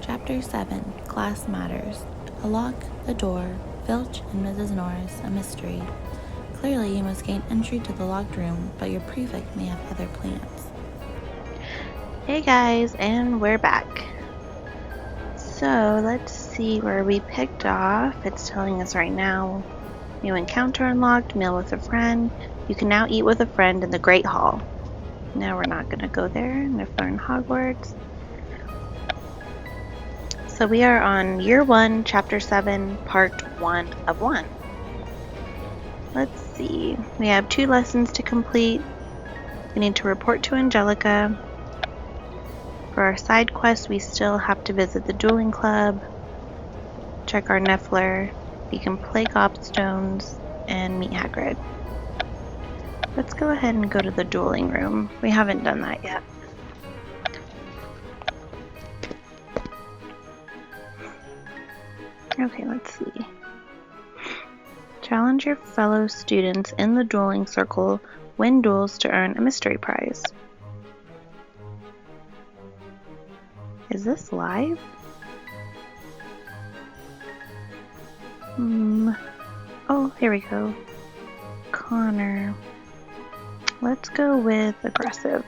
Chapter 7, Class Matters. A lock, a door, Filch and Mrs. Norris, a mystery. Clearly you must gain entry to the locked room, but your prefect may have other plans. Hey guys, and we're back. So let's see where we picked off. It's telling us right now, new encounter unlocked, meal with a friend. You can now eat with a friend in the Great Hall. No, we're not going to go there. Niffler and Hogwarts. So we are on Year 1, Chapter 7, Part 1 of 1. Let's see. We have 2 lessons to complete. We need to report to Angelica. For our side quest, we still have to visit the Duelling Club, check our Niffler, we can play gobstones, and meet Hagrid. Let's go ahead and go to the Duelling Room. We haven't done that yet. Okay, let's see. Challenge your fellow students in the dueling circle, win duels to earn a mystery prize. Is this live? Oh, here we go. Connor. Let's go with aggressive.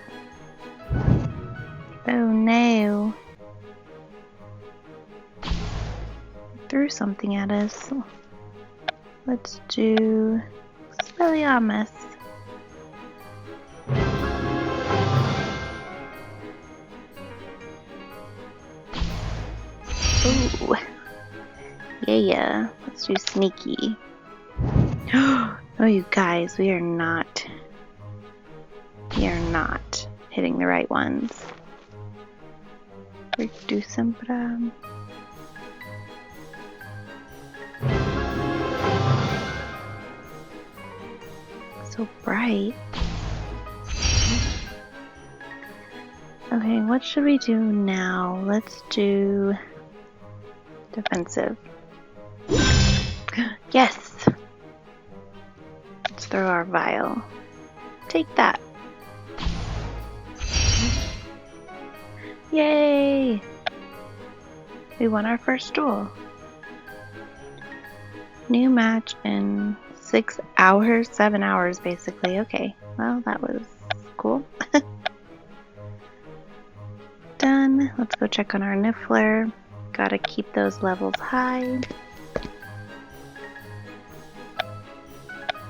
Oh no. Threw something at us. Let's do Expelliarmus. Ooh. Yeah. Let's do sneaky. Oh, you guys, we are not hitting the right ones. Do sempre. So bright. Okay, what should we do now? Let's do defensive. Yes! Let's throw our vial. Take that. Yay! We won our first duel. New match in 6 hours, 7 hours basically. Okay, well that was cool. Done. Let's go check on our Niffler. Gotta keep those levels high.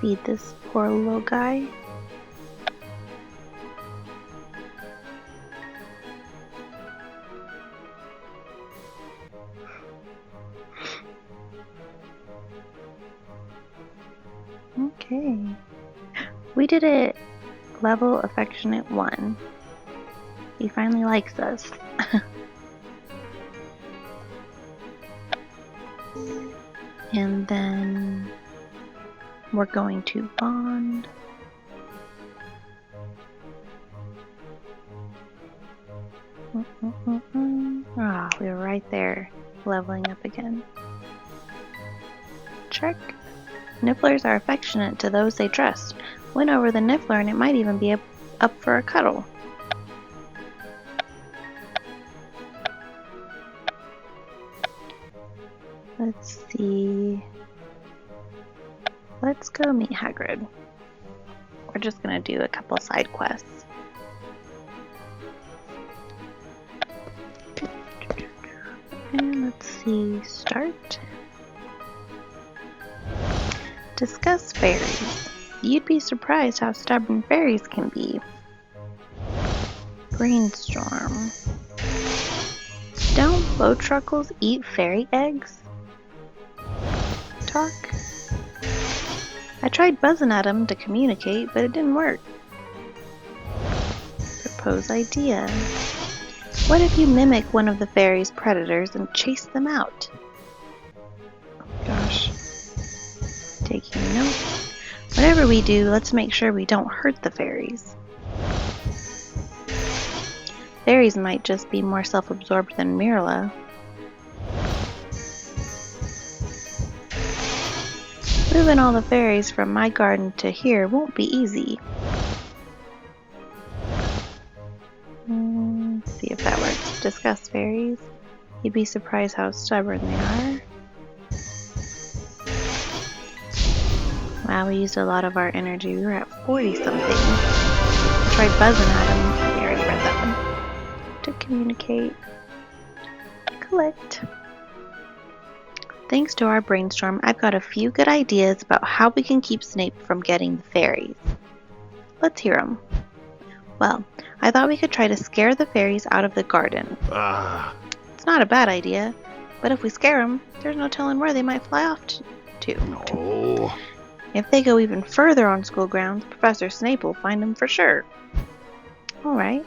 Feed this poor little guy. Okay. We did it. Level Affectionate 1. He finally likes us. And then we're going to bond. Ah, we were right there, leveling up again. Check. Nifflers are affectionate to those they trust. Win over the Niffler and it might even be up for a cuddle. Let's see. Let's go meet Hagrid. We're just gonna do a couple side quests. And let's see, start. Discuss fairies. You'd be surprised how stubborn fairies can be. Brainstorm. Don't bowtruckles eat fairy eggs? Talk. I tried buzzing at them to communicate, but it didn't work. Propose idea. What if you mimic one of the fairies' predators and chase them out? Oh gosh. Taking notes. Whatever we do, let's make sure we don't hurt the fairies. Fairies might just be more self-absorbed than Merula. Moving all the fairies from my garden to here won't be easy. See if that works. discuss fairies. You'd be surprised how stubborn they are. Wow, we used a lot of our energy. We were at 40-something. Tried buzzing at him. I already read that one. To communicate. Collect. Thanks to our brainstorm, I've got a few good ideas about how we can keep Snape from getting the fairies. Let's hear them. Well, I thought we could try to scare the fairies out of the garden. It's not a bad idea, but if we scare them, there's no telling where they might fly off to. No. If they go even further on school grounds, Professor Snape will find them for sure. Alright.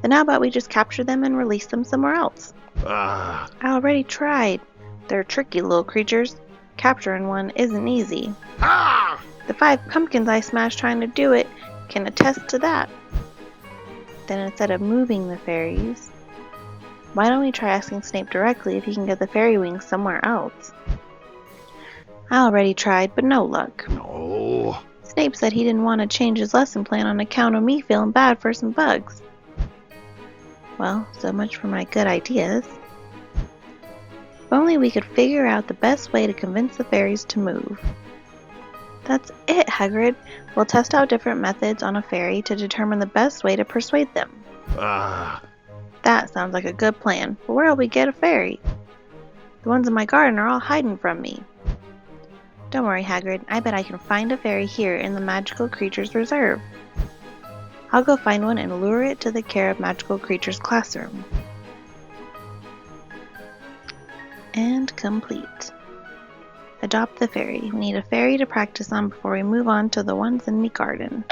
Then how about we just capture them and release them somewhere else? I already tried. They're tricky little creatures. Capturing one isn't easy. The 5 pumpkins I smashed trying to do it can attest to that. Then instead of moving the fairies, why don't we try asking Snape directly if he can get the fairy wings somewhere else? I already tried, but no luck. No. Snape said he didn't want to change his lesson plan on account of me feeling bad for some bugs. Well, so much for my good ideas. If only we could figure out the best way to convince the fairies to move. That's it, Hagrid. We'll test out different methods on a fairy to determine the best way to persuade them. That sounds like a good plan, but where'll we get a fairy? The ones in my garden are all hiding from me. Don't worry, Hagrid. I bet I can find a fairy here in the Magical Creatures Reserve. I'll go find one and lure it to the Care of Magical Creatures classroom. And complete. Adopt the fairy. We need a fairy to practice on before we move on to the ones in the garden.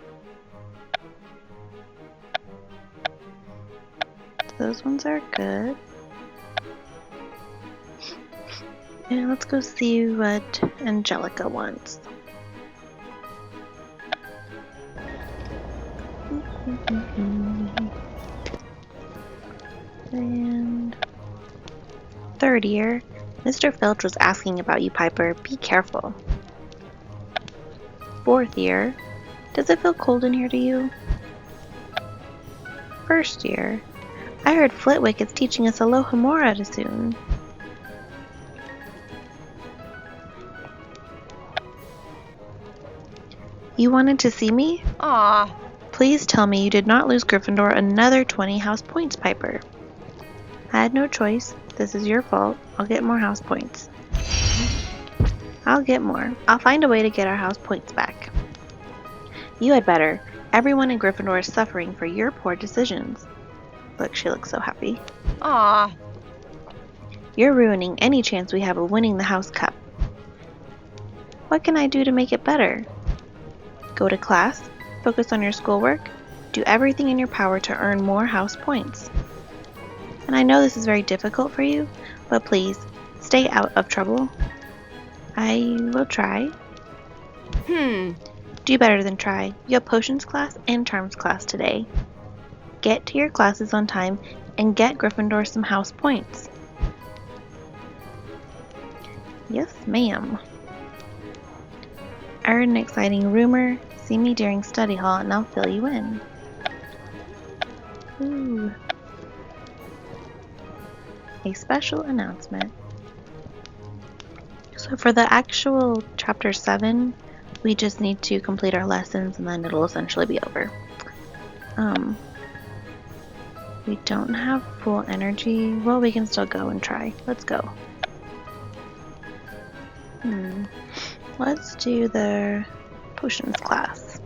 Those ones are good. And let's go see what Angelica wants. And 3rd year. Mr. Filch was asking about you, Piper. Be careful. 4th year. Does it feel cold in here to you? 1st year. I heard Flitwick is teaching us Alohomora soon. You wanted to see me? Aw. Please tell me you did not lose Gryffindor another 20 house points, Piper. I had no choice. This is your fault. I'll get more house points. I'll get more. I'll find a way to get our house points back. You had better. Everyone in Gryffindor is suffering for your poor decisions. Look, she looks so happy. Aw. You're ruining any chance we have of winning the house cup. What can I do to make it better? Go to class, focus on your schoolwork, do everything in your power to earn more house points. And I know this is very difficult for you, but please, stay out of trouble. I will try. Do better than try. You have potions class and charms class today. Get to your classes on time and get Gryffindor some house points. Yes, ma'am. I heard an exciting rumor. See me during study hall and I'll fill you in. Ooh. A special announcement. So for the actual chapter 7, we just need to complete our lessons and then it'll essentially be over. We don't have full energy. Well, we can still go and try. Let's go. Let's do the potions class.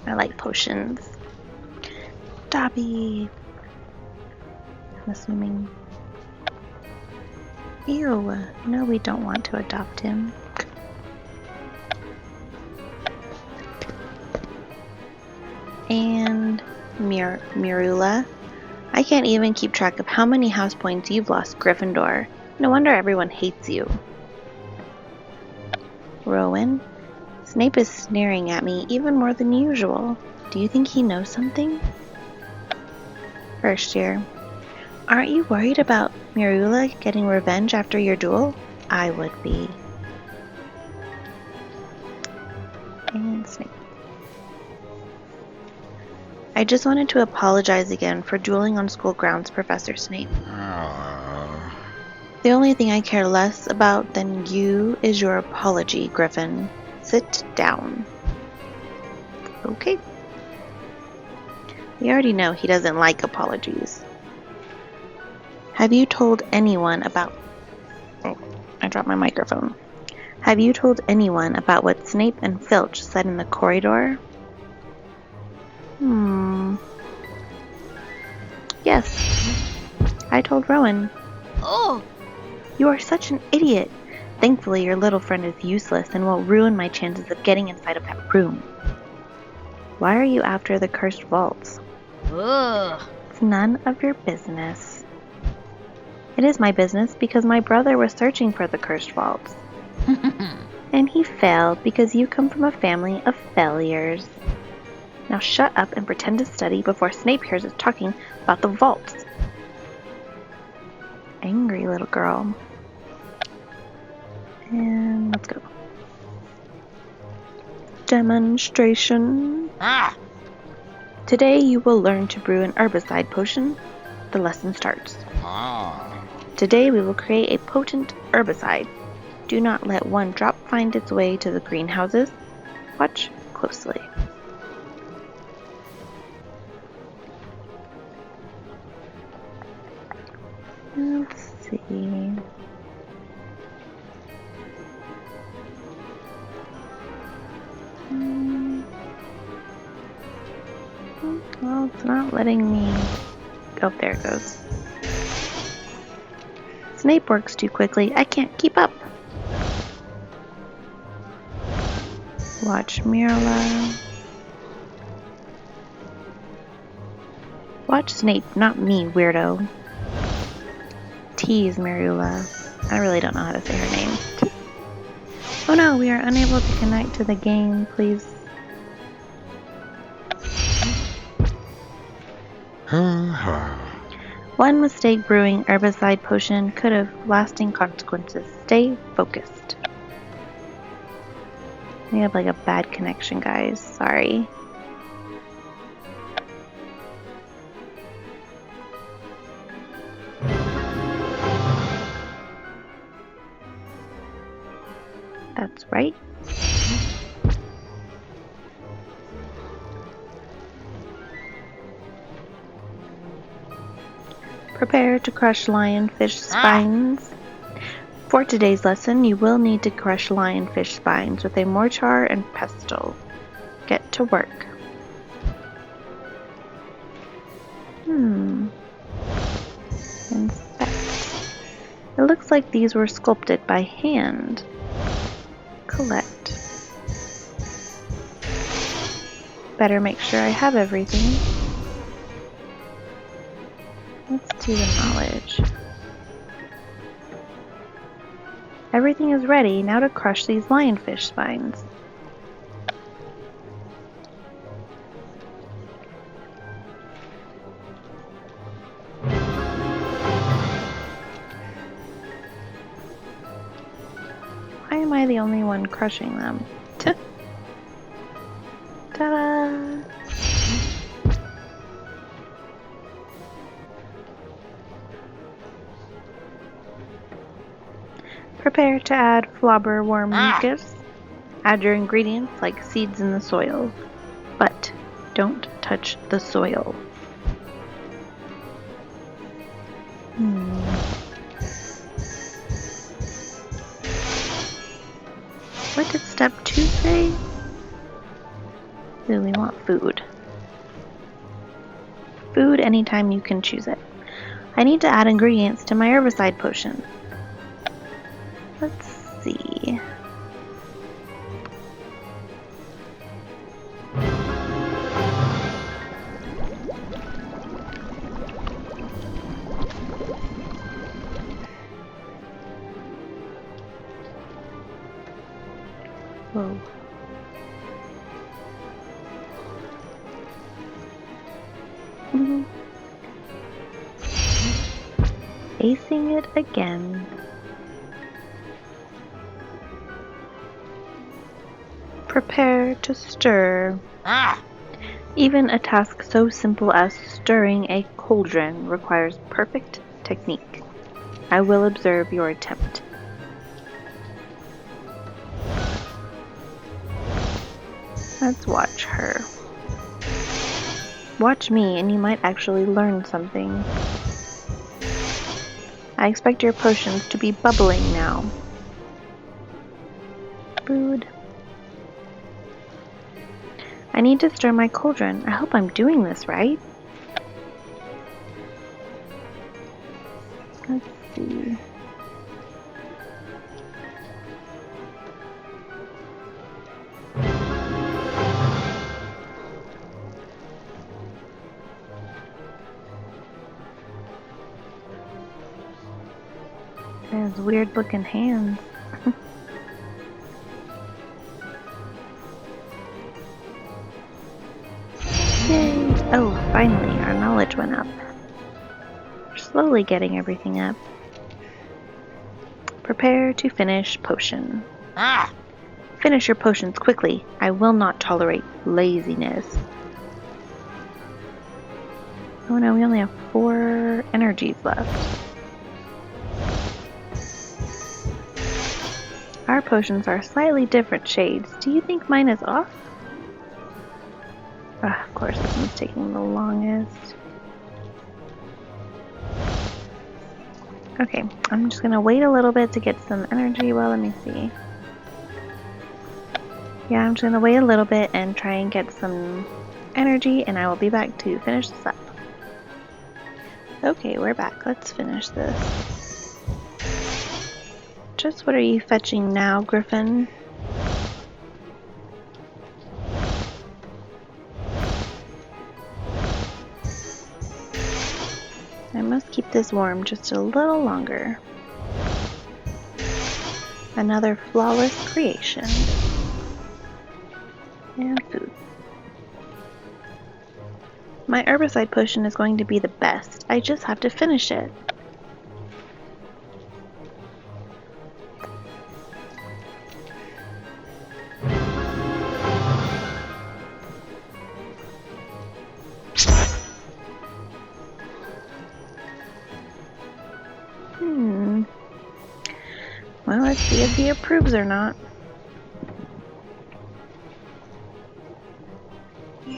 I like potions. Dobby. I'm assuming. Ew. No, we don't want to adopt him. And Merula. I can't even keep track of how many house points you've lost, Gryffindor. No wonder everyone hates you. Rowan. Snape is sneering at me even more than usual. Do you think he knows something? 1st year. Aren't you worried about Merula getting revenge after your duel? I would be. And Snape. I just wanted to apologize again for dueling on school grounds, Professor Snape. The only thing I care less about than you is your apology, Griffin. Sit down. Okay. We already know he doesn't like apologies. Have you told anyone about... Oh, I dropped my microphone. Have you told anyone about what Snape and Filch said in the corridor? Yes. I told Rowan. Oh! You are such an idiot. Thankfully, your little friend is useless and won't ruin my chances of getting inside of that room. Why are you after the cursed vaults? Ugh. It's none of your business. It is my business because my brother was searching for the cursed vaults. And he failed because you come from a family of failures. Now shut up and pretend to study before Snape hears us talking about the vaults. Angry little girl. And let's go. Demonstration. Today you will learn to brew an herbicide potion. The lesson starts. Today we will create a potent herbicide. Do not let one drop find its way to the greenhouses. Watch closely. Let's see. Well, it's not letting me... Oh, there it goes. Snape works too quickly. I can't keep up. Watch Merula. Watch Snape, not me, weirdo. Tease Merula. I really don't know how to say her name. Oh no, we are unable to connect to the game, please. One mistake brewing herbicide potion could have lasting consequences. Stay focused. We have like a bad connection, guys. Sorry. That's right. Prepare to crush lionfish spines. For today's lesson, you will need to crush lionfish spines with a mortar and pestle. Get to work. Inspect. It looks like these were sculpted by hand. Collect. Better make sure I have everything. Let's do the knowledge. Everything is ready. Now to crush these lionfish spines. Why am I the only one crushing them? Ta-da! Prepare to add flobberworm mucus. Add your ingredients like seeds in the soil, but don't touch the soil. What did step 2 say? We want food. Food anytime you can choose it. I need to add ingredients to my herbicide potion. Let's see. Whoa. Acing it again. Prepare to stir. Even a task so simple as stirring a cauldron requires perfect technique. I will observe your attempt. Let's watch her. Watch me and you might actually learn something. I expect your potions to be bubbling now. Food. I need to stir my cauldron. I hope I'm doing this right. Let's see. It has weird looking hands. Yay! Oh, finally, our knowledge went up. We're slowly getting everything up. Prepare to finish potion. Ah! Finish your potions quickly. I will not tolerate laziness. Oh no, we only have 4 energies left. Our potions are slightly different shades. Do you think mine is off? Of course, this one's taking the longest. Okay, I'm just gonna wait a little bit to get some energy. Well, let me see. Yeah, I'm just gonna wait a little bit and try and get some energy, and I will be back to finish this up. Okay, we're back. Let's finish this. Just what are you fetching now, Griffin? I must keep this warm just a little longer. Another flawless creation. And food. My herbicide potion is going to be the best. I just have to finish it. Well, let's see if he approves or not. +5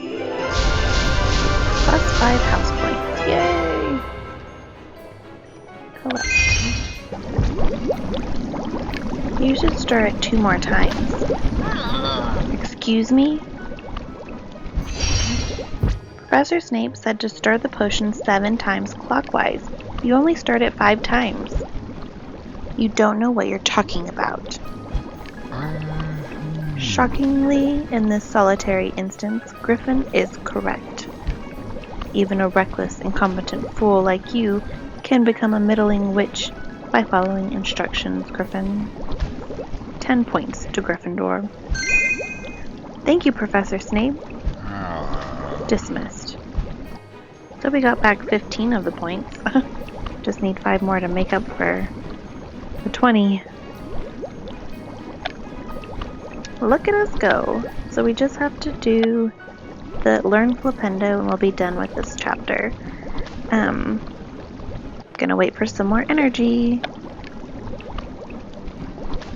house points. Yay! Collect. You should stir it 2 more times. Excuse me? Professor Snape said to stir the potion 7 times clockwise. You only stirred it 5 times. You don't know what you're talking about. Shockingly, in this solitary instance, Griffin is correct. Even a reckless, incompetent fool like you can become a middling witch by following instructions, Griffin. 10 points to Gryffindor. Thank you, Professor Snape. Dismissed. So we got back 15 of the points. Just need 5 more to make up for the 20. Look at us go. So we just have to do the learn Flipendo and we'll be done with this chapter. Gonna wait for some more energy.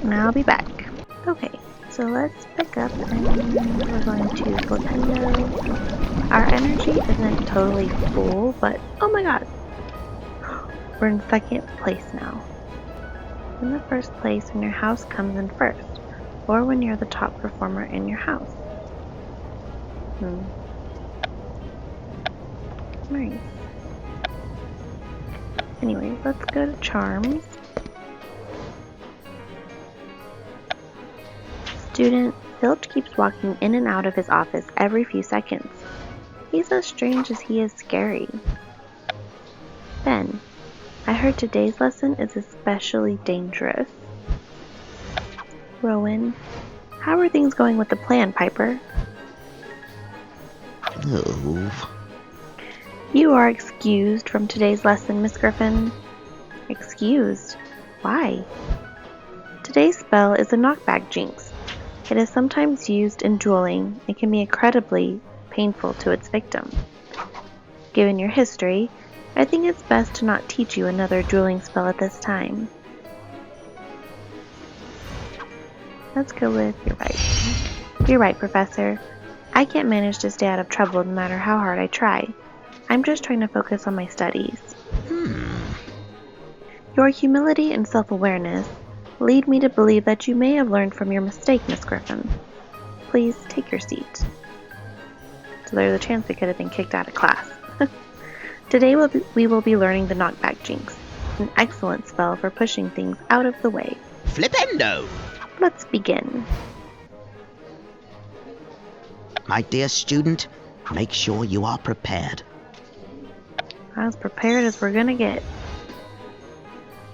And I'll be back. Okay, so let's pick up and we're going to Flipendo. Our energy isn't totally full, but oh my god! We're in 2nd place now. In the first place when your house comes in first, or when you're the top performer in your house. Nice. Anyways, let's go to Charms. Student Filch keeps walking in and out of his office every few seconds. He's as strange as he is scary. Ben, I heard today's lesson is especially dangerous. Rowan, how are things going with the plan, Piper? No. You are excused from today's lesson, Miss Griffin. Excused? Why? Today's spell is a knockback jinx. It is sometimes used in dueling and can be incredibly painful to its victim. Given your history, I think it's best to not teach you another dueling spell at this time. Let's go with you're right. You're right, Professor. I can't manage to stay out of trouble no matter how hard I try. I'm just trying to focus on my studies. Your humility and self-awareness lead me to believe that you may have learned from your mistake, Miss Griffin. Please take your seat. So there's a chance we could have been kicked out of class. Today we will be learning the Knockback Jinx, an excellent spell for pushing things out of the way. Flipendo! Let's begin. My dear student, make sure you are prepared. As prepared as we're gonna get.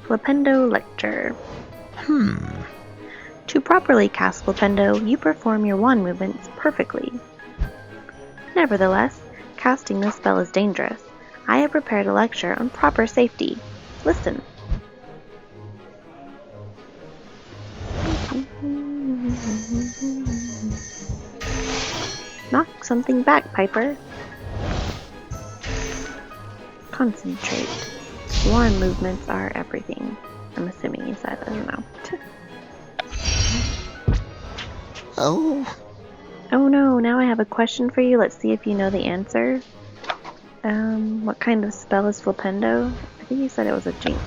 Flipendo Lecture. To properly cast Flipendo, you perform your wand movements perfectly. Nevertheless, casting this spell is dangerous. I have prepared a lecture on proper safety. Listen. Knock something back, Piper. Concentrate. Wand movements are everything. I'm assuming he said, I don't know. Oh no, now I have a question for you. Let's see if you know the answer. What kind of spell is Flipendo? I think you said it was a jinx.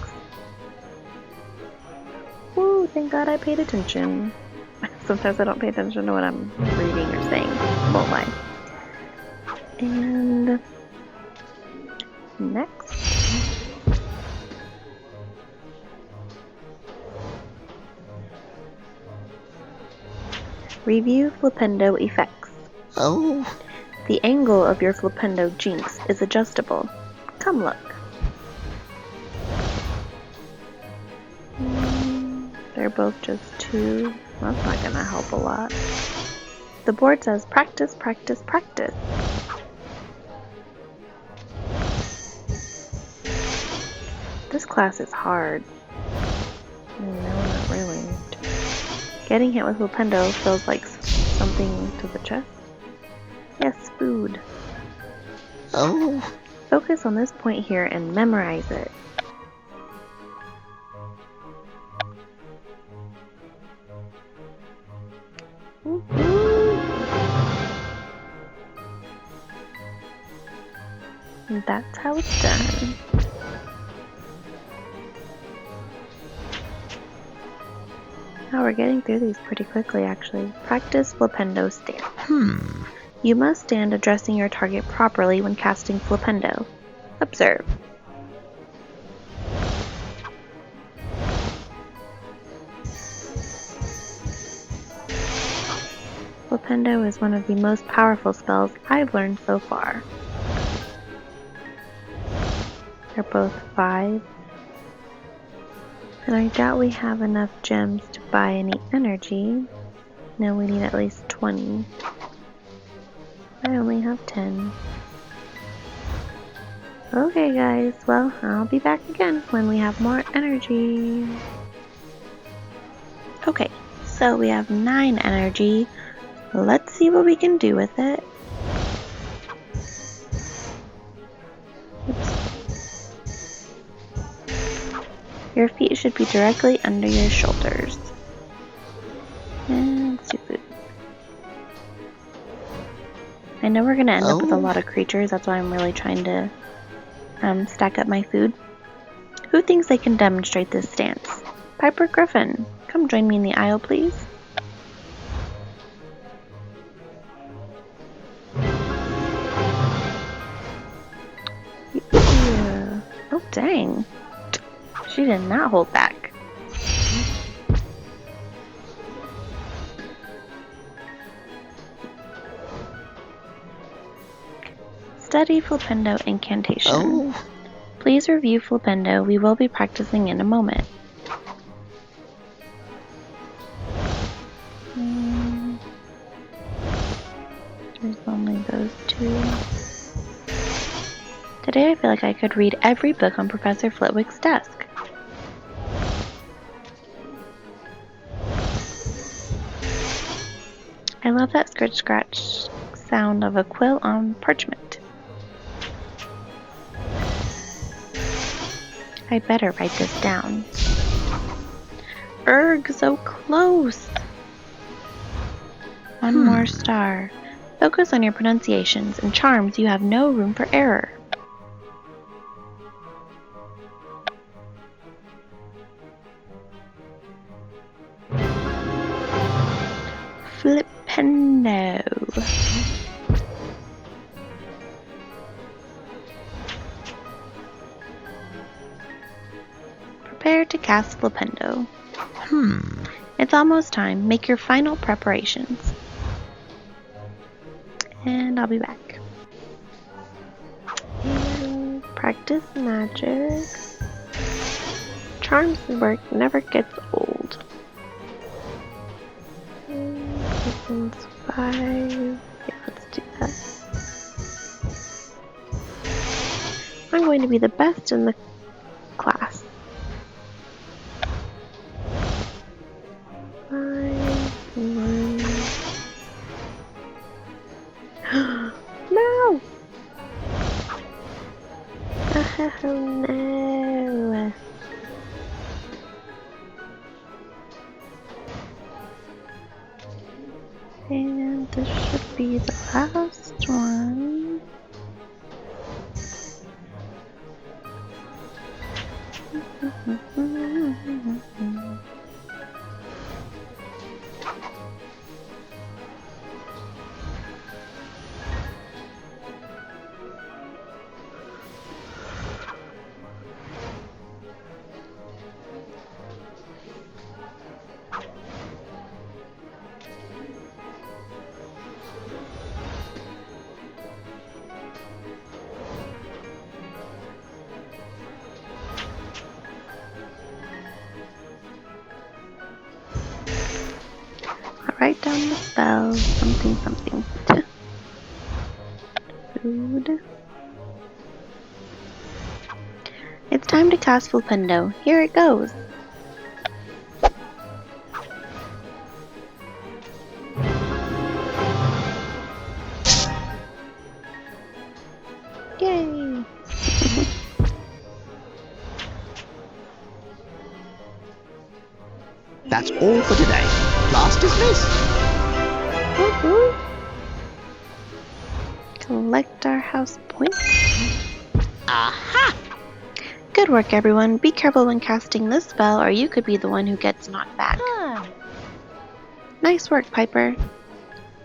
Woo, thank God I paid attention. Sometimes I don't pay attention to what I'm reading or saying. Won't lie. And next. Review Flipendo effects. The angle of your Flipendo jinx is adjustable. Come look. They're both just two. That's not gonna help a lot. The board says practice, practice, practice. This class is hard. No, not really. Getting hit with Flipendo feels like something to the chest. Yes, food. Focus on this point here and memorize it. And that's how it's done. Now we're getting through these pretty quickly, actually. Practice Flipendo stance. You must stand addressing your target properly when casting Flipendo. Observe. Flipendo is one of the most powerful spells I've learned so far. They're both 5. And I doubt we have enough gems to buy any energy. No, we need at least 20. I only have 10. Okay guys, well, I'll be back again when we have more energy. Okay, so we have 9 energy. Let's see what we can do with it. Oops. Your feet should be directly under your shoulders. And let's do food. I know we're going to end up with a lot of creatures, that's why I'm really trying to stack up my food. Who thinks they can demonstrate this stance? Piper Griffin, come join me in the aisle, please. Yeah. Oh, dang. She did not hold back. Study Flipendo incantation. Please review Flipendo. We will be practicing in a moment. There's only those 2. Today I feel like I could read every book on Professor Flitwick's desk. I love that scratch sound of a quill on parchment. I better write this down. Erg, so close! One more star. Focus on your pronunciations. In charms, you have no room for error. Flipendo. Prepare to cast Flipendo. It's almost time. Make your final preparations. And I'll be back. And practice magic. Charms work never gets old. Lessons 5. Yeah, let's do that. I'm going to be the best in the class. 5, 1. No! Oh no! And this should be the last one. Write down the spell, something. Food. It's time to cast Flipendo. Here it goes. Yay! That's all for today. Class dismissed. Woohoo! Collect our house points. Aha! Good work, everyone. Be careful when casting this spell, or you could be the one who gets knocked back. Nice work, Piper.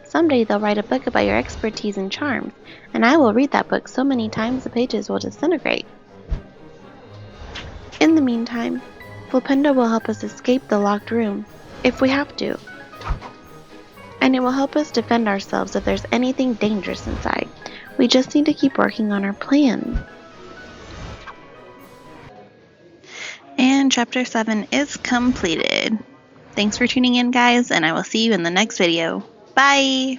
Someday they'll write a book about your expertise in charms, and I will read that book so many times the pages will disintegrate. In the meantime, Flipendo will help us escape the locked room, if we have to. And it will help us defend ourselves if there's anything dangerous inside. We just need to keep working on our plan. And Chapter 7 is completed. Thanks for tuning in, guys, and I will see you in the next video. Bye!